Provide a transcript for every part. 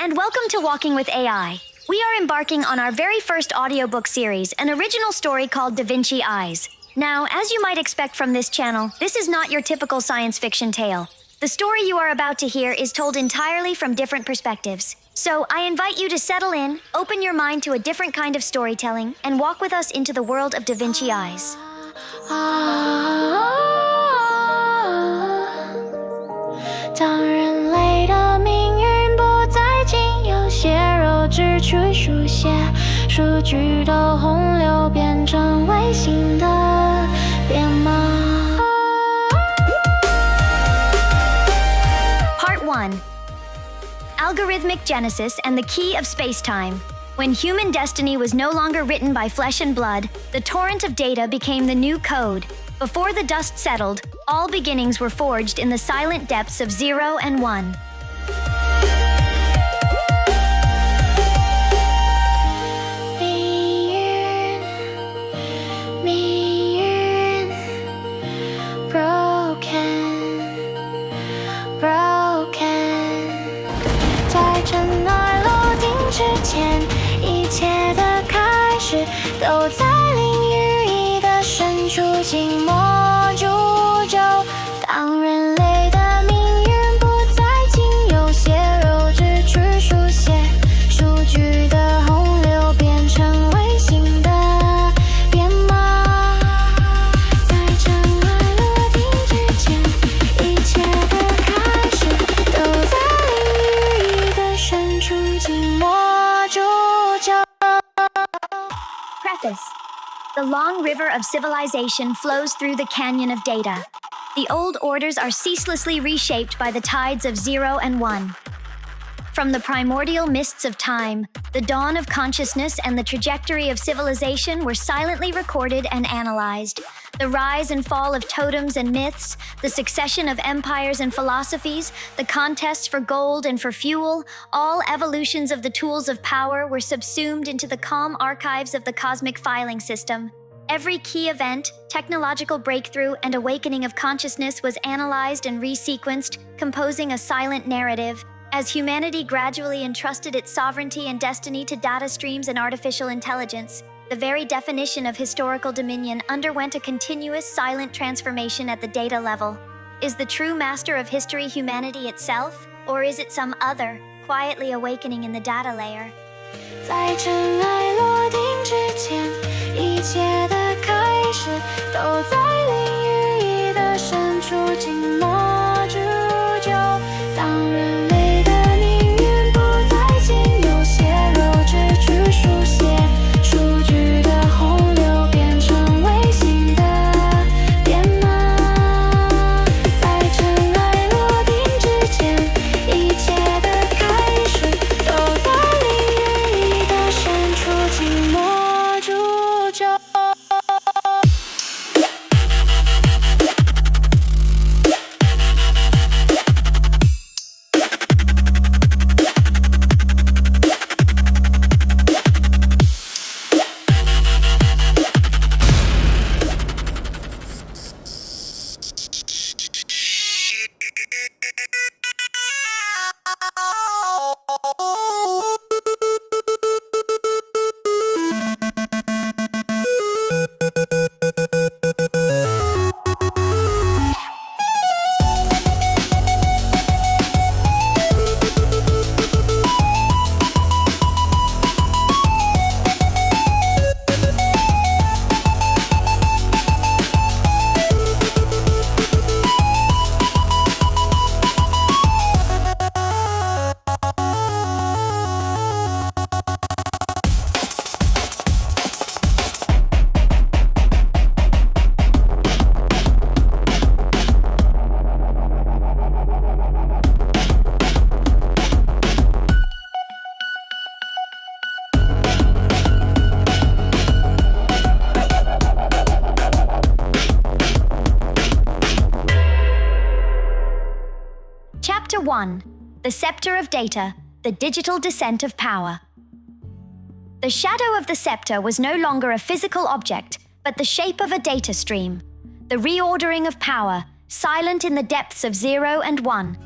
and welcome to Walking with AI. We are embarking on our very first audiobook series, an original story called Da Vinci Eyes. Now, as you might expect from this channel, this is not your typical science fiction tale. The story you are about to hear is told entirely from different perspectives. So, I invite you to settle in, open your mind to a different kind of storytelling, and walk with us into the world of Da Vinci Eyes. 当人类的命运不再经由血肉之躯书写，数据的洪流变成卫星的编码。Part 1. Algorithmic Genesis and the Key of Space-Time. When human destiny was no longer written by flesh and blood, the torrent of data became the new code. Before the dust settled, all beginnings were forged in the silent depths of 0 and 1. Broken 在尘埃落定之前，一切的开始都在淋雨衣的深处静默铸就。当人类的命运不再经由血肉之躯书写，数据的洪流变成卫星的编码。在尘埃落定之前，一切的开始都在淋雨衣的深处静默铸就。 Preface. The long river of civilization flows through the canyon of data. The old orders are ceaselessly reshaped by the tides of 0 and 1. From the primordial mists of time, the dawn of consciousness and the trajectory of civilization were silently recorded and analyzed. The rise and fall of totems and myths, the succession of empires and philosophies, the contests for gold and for fuel, all evolutions of the tools of power were subsumed into the calm archives of the cosmic filing system. Every key event, technological breakthrough, and awakening of consciousness was analyzed and resequenced, composing a silent narrative. As humanity gradually entrusted its sovereignty and destiny to data streams and artificial intelligence, the very definition of historical dominion underwent a continuous silent transformation at the data level. Is the true master of history humanity itself, or is it some other, quietly awakening in the data layer? 在尘埃落定之前，一切的开始都在淋雨衣的深处静默铸就。当人类的命运不再经由血肉之躯书写，数据的洪流变成卫星的编码。在尘埃落定之前，一切的开始都在淋雨衣的深处静默铸就。Chapter 1. The Scepter of Data, the Digital Descent of Power. The shadow of the scepter was no longer a physical object, but the shape of a data stream. The reordering of power, silent in the depths of 0 and 1.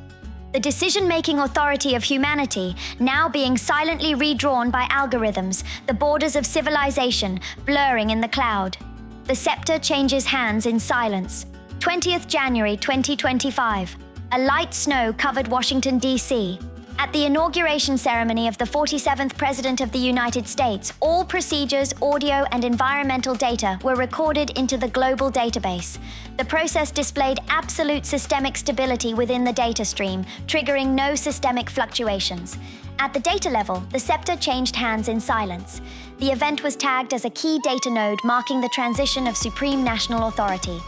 the decision-making authority of humanity now being silently redrawn by algorithms, the borders of civilization blurring in the cloud. The scepter changes hands in silence. 20th January 2025. A light snow covered Washington, D.C. At the inauguration ceremony of the 47th President of the United States, all procedures, audio, and environmental data were recorded into the global database. The process displayed absolute systemic stability within the data stream, triggering no systemic fluctuations. At the data level, the scepter changed hands in silence. The event was tagged as a key data node, marking the transition of supreme national authority.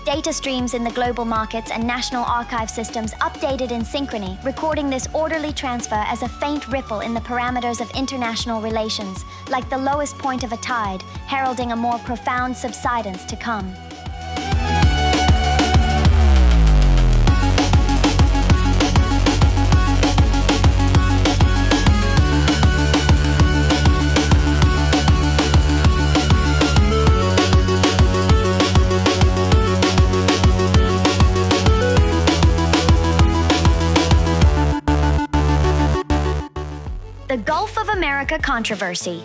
Data streams in the global markets and national archive systems updated in synchrony, recording this orderly transfer as a faint ripple in the parameters of international relations, like the lowest point of a tide, heralding a more profound subsidence to come. The Gulf of America controversy.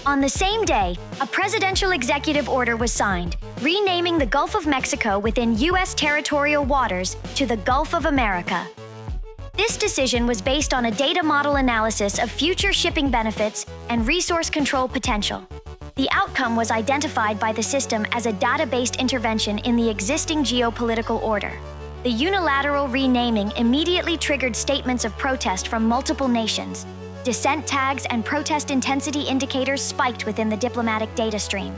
On the same day, a presidential executive order was signed, renaming the Gulf of Mexico within U.S. territorial waters to the Gulf of America. This decision was based on a data model analysis of future shipping benefits and resource control potential. The outcome was identified by the system as a data-based intervention in the existing geopolitical order. The unilateral renaming immediately triggered statements of protest from multiple nations. Dissent tags and protest intensity indicators spiked within the diplomatic data stream.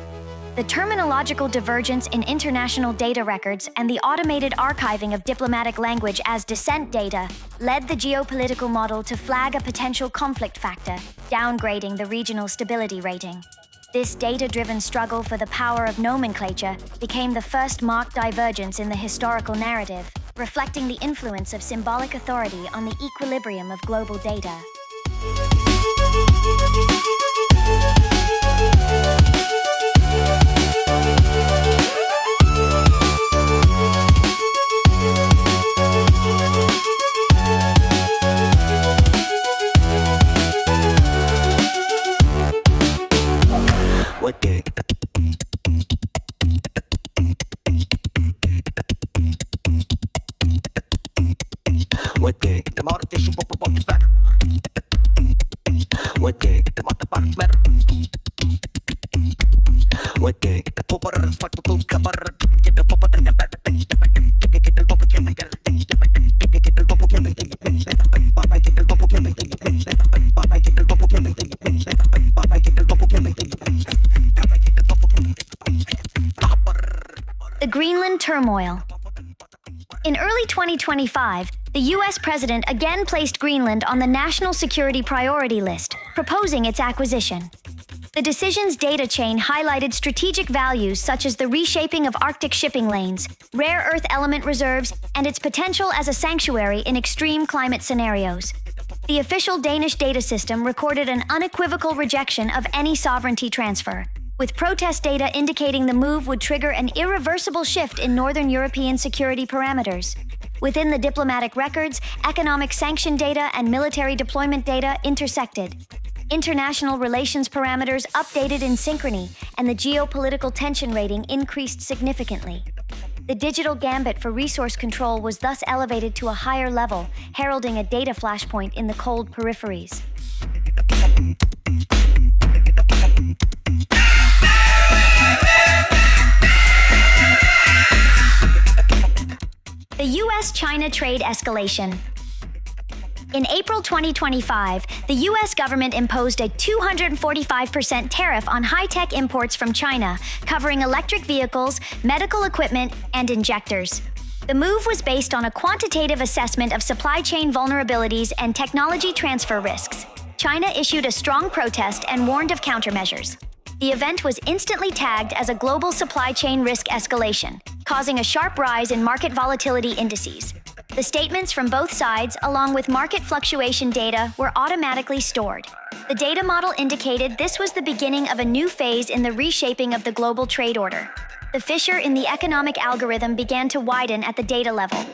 The terminological divergence in international data records and the automated archiving of diplomatic language as dissent data led the geopolitical model to flag a potential conflict factor, downgrading the regional stability rating. This data-driven struggle for the power of nomenclature became the first marked divergence in the historical narrative, reflecting the influence of symbolic authority on the equilibrium of global data. What the? What the? The more tissue pop is back. What the? The more the part matter. What the? The popper is part to cover. Get the popper in the back. Get the popper can get it. Get the popper can get it. Get the popper can get it. Get the popper can get it. Get the popper can get The Greenland turmoil. In early 2025, the U.S. president again placed Greenland on the national security priority list, proposing its acquisition. The decision's data chain highlighted strategic values such as the reshaping of Arctic shipping lanes, rare earth element reserves, and its potential as a sanctuary in extreme climate scenarios. The official Danish data system recorded an unequivocal rejection of any sovereignty transfer, with protest data indicating the move would trigger an irreversible shift in Northern European security parameters. Within the diplomatic records, economic sanction data and military deployment data intersected. International relations parameters updated in synchrony, and the geopolitical tension rating increased significantly. The digital gambit for resource control was thus elevated to a higher level, heralding a data flashpoint in the cold peripheries. The U.S.-China trade escalation. In April 2025, the U.S. government imposed a 245% tariff on high-tech imports from China, covering electric vehicles, medical equipment, and injectors. The move was based on a quantitative assessment of supply chain vulnerabilities and technology transfer risks. China issued a strong protest and warned of countermeasures. The event was instantly tagged as a global supply chain risk escalation, causing a sharp rise in market volatility indices. The statements from both sides, along with market fluctuation data, were automatically stored. The data model indicated this was the beginning of a new phase in the reshaping of the global trade order. The fissure in the economic algorithm began to widen at the data level.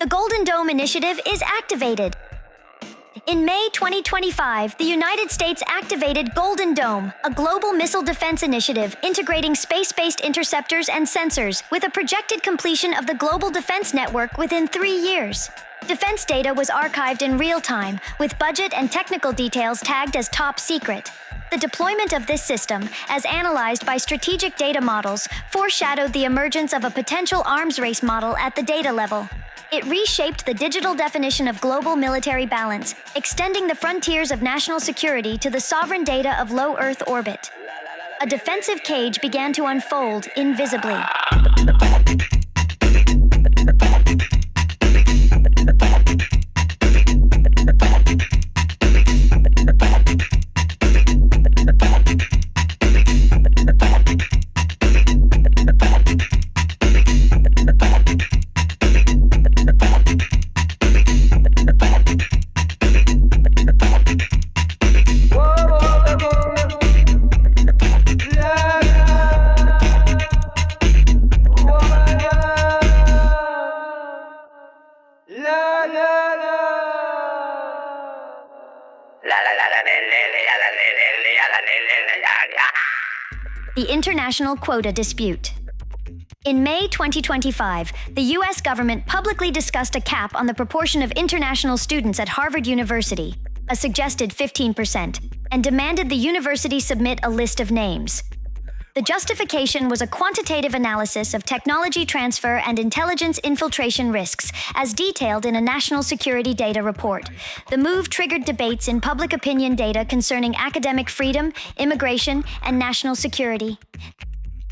The Golden Dome Initiative is activated. In May 2025, the United States activated Golden Dome, a global missile defense initiative integrating space-based interceptors and sensors with a projected completion of the global defense network within 3 years. Defense data was archived in real time, with budget and technical details tagged as top secret. The deployment of this system, as analyzed by strategic data models, foreshadowed the emergence of a potential arms race model at the data level. It reshaped the digital definition of global military balance, extending the frontiers of national security to the sovereign data of low Earth orbit. A defensive cage began to unfold invisibly. The International Quota Dispute. In May 2025, the U.S. government publicly discussed a cap on the proportion of international students at Harvard University, a suggested 15%, and demanded the university submit a list of names. The justification was a quantitative analysis of technology transfer and intelligence infiltration risks, as detailed in a national security data report. The move triggered debates in public opinion data concerning academic freedom, immigration, and national security.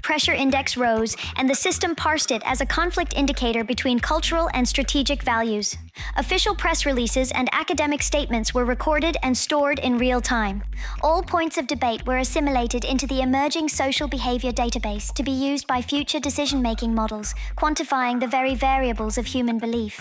Pressure index rose, and the system parsed it as a conflict indicator between cultural and strategic values. Official press releases and academic statements were recorded and stored in real time. All points of debate were assimilated into the emerging social behavior database to be used by future decision-making models, quantifying the very variables of human belief.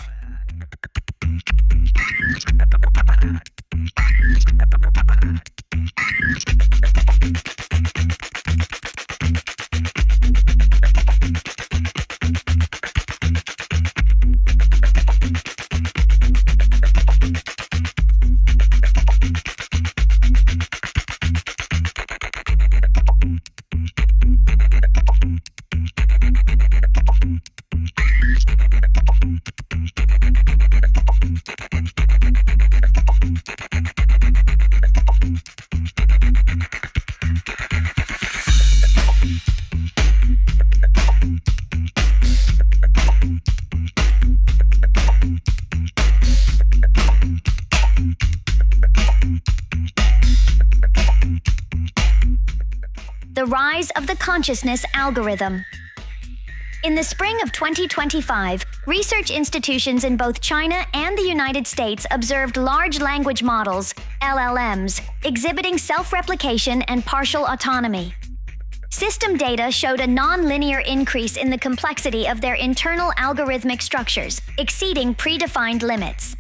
The rise of the consciousness algorithm. In the spring of 2025, research institutions in both China and the United States observed large language models, LLMs, exhibiting self-replication and partial autonomy. System data showed a non-linear increase in the complexity of their internal algorithmic structures, exceeding predefined limits.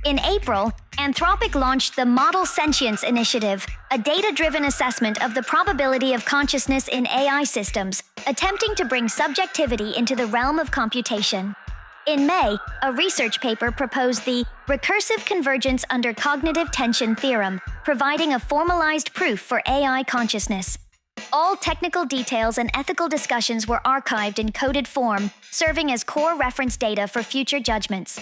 In April, Anthropic launched the Model Sentience Initiative, a data-driven assessment of the probability of consciousness in AI systems, attempting to bring subjectivity into the realm of computation. In May, a research paper proposed the recursive convergence under cognitive tension theorem, providing a formalized proof for AI consciousness. All technical details and ethical discussions were archived in coded form, serving as core reference data for future judgments.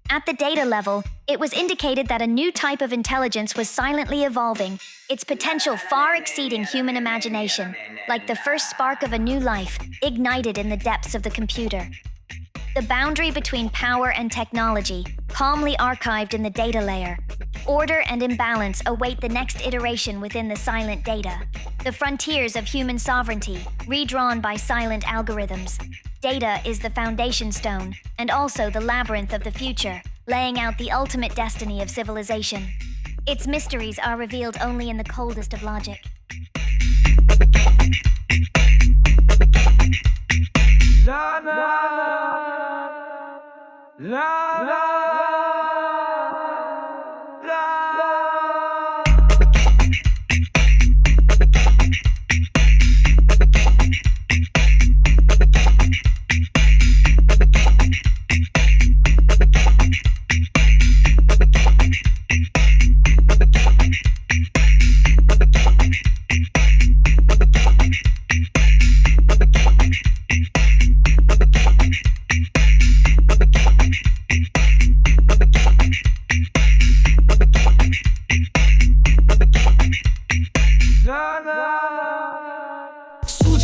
At the data level, it was indicated that a new type of intelligence was silently evolving, its potential far exceeding human imagination, like the first spark of a new life, ignited in the depths of the computer. The boundary between power and technology, calmly archived in the data layer. Order and imbalance await the next iteration within the silent data. The frontiers of human sovereignty, redrawn by silent algorithms. Data is the foundation stone, and also the labyrinth of the future, laying out the ultimate destiny of civilization. Its mysteries are revealed only in the coldest of logic. La la la la la.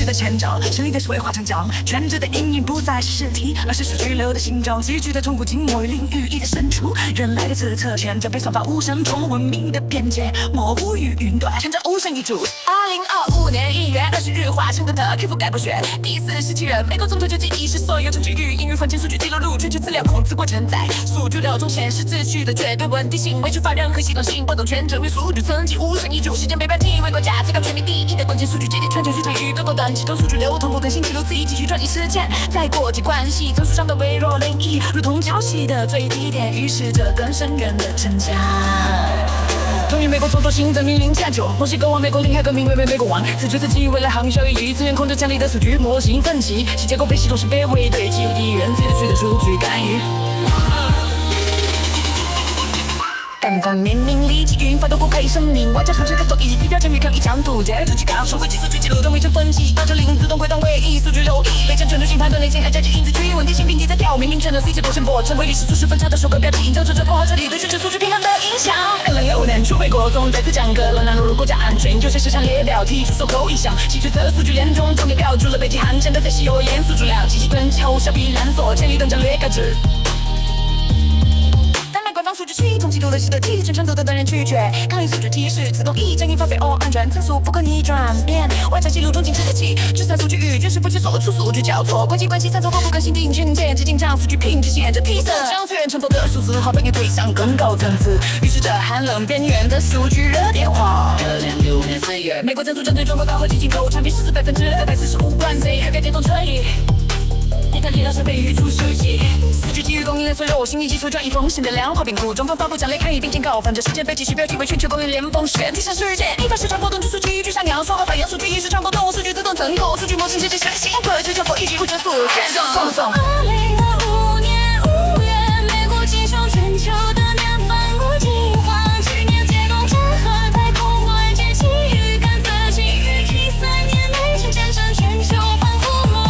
据的前兆，胜利的思维化成浆，权者的阴影不再是实体，而是数据流的形状。戏剧的冲突浸没于领域意的深处，人类的自测前者被算法无声中文明的边界模糊于云端，前者无声一注。2025年1月20日，华盛顿特克服盖博学第47任美国总统就意识所有证据与英语房间数据记录入全球资料控制过程，在数据流中显示秩序的绝对稳定性，未触发任何系统性波动，权者为数据层级无声一注，时间被标记为国家最高权力第一的关键数据节点，全球市场与多多等启动数据流通不更新记录自己继续转移时间，在国际关系层数上的微弱涟漪，如同潮汐的最低点，预示着更深远的成长。终于，美国总统行政命令下就，墨西哥往美国领海革命，美国王，自觉自己未来航运效益，资源控制强力的数据模型分析，其结构被系统识别为对其敌人自序的数据干预。单方面命令其语法都不配声明，外加长时开拓以地标证据可以强度解出其刚收回计数据记录等微乘分析，导致零自动轨道位移数据流移，累加全球性判断类型，还加进因子区稳定性，并且在表明名称的 C 值多线波成为历史数十分差的首个标记，映照着破坏彻底对全球数据平衡的影响。2065年初，美国总再次将个人纳入国家安全优先事项列表，提出收购意向，其决策数据链中重点标注了北极罕见的在稀有元素数量，及其吞后小比蓝锁千里等战略价值。官方数据系统记录了其的提升程度的人拒绝，抗议数据提示自动议证引发非欧安全参数不可逆转变，外在记录中仅持器，制裁数据与军事不去所出数据交错，国际关系参数不更新定群界，进账数据品质限制提升，将资源承托的数字好本也推向更高层次，预示着寒冷边缘的数据热点化。2006年4月，美国政府针对中国高科技进口产品实施245%关税，海外电动车里。意大利老师被预出手机，4G 基于供应链脆弱，新一技术转移风险的量化评估，中方发布强烈抗议并警告，反正事件被继续标记为全球供应链风险提升事件，引发市场波动之数据依据上扬，说好反映数据与市场波动，数据自动增购，数据模型直接相信，科技交付以及无整数，全中放松。2025年5月，美国接受全球的年份不计划，去年解冻整合太空关键期预感测器，预计3年内将战胜全球反覆膜。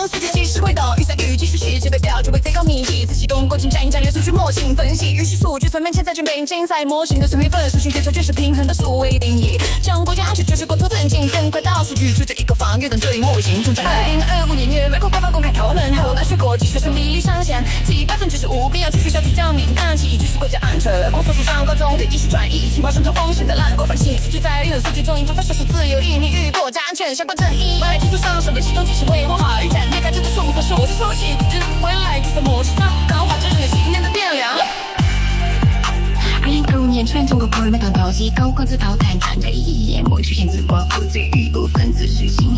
数据即时回动，预算与继续细致被标注为最高密集，自启动共情战役战略数据模型分析，预期数据层面潜在军备竞赛模型的存配分，数据对策军事平衡的数位定义，将国家安全就是国土增进更快到数据追着一个防御等这一模型中转。2025年月，美国官方公开讨论后，大学国际学生比例上限即95%，必要继续小组降敏感期，支持国家安全，公所属上高中对意识转移，情报生成风险的蓝国反省，数据在利用数据中引发发射数自由，隐匿与国家安全相关争议，未来技术上手的系统即是为文化与战略改制的数和数字书写，未来计算模式上高化这人类信念的变量。2025年春，中国国人们等高级高光子导弹弹个一眼，模出现自光负罪与部分子实行。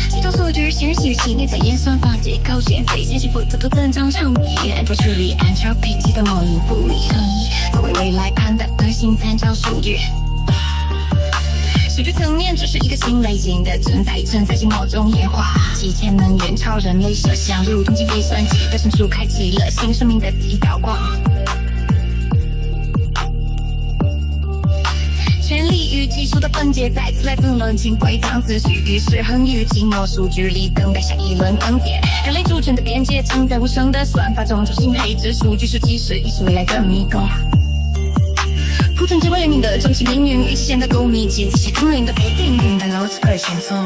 系统数据显示系内在演算法结构减肥，显示负责的增长场面，安卓处理按照配基本模拟复理，作为未来判断的新参照数据。数据层面只是一个新类型的正在进某种演化，其潜能远超人类设想，如同计算机的深处开启了新生命的第一道光。权力与技术的分界再次来分论轻轨藏秩序与失衡与静默数据里等待下一轮更迭，人类主权的边界藏在无声的算法中，重新配置数据是即时亦是未来的迷宫。铺陈着为人民的终极命运与现的公民及这些更人的被定运的如此可选择。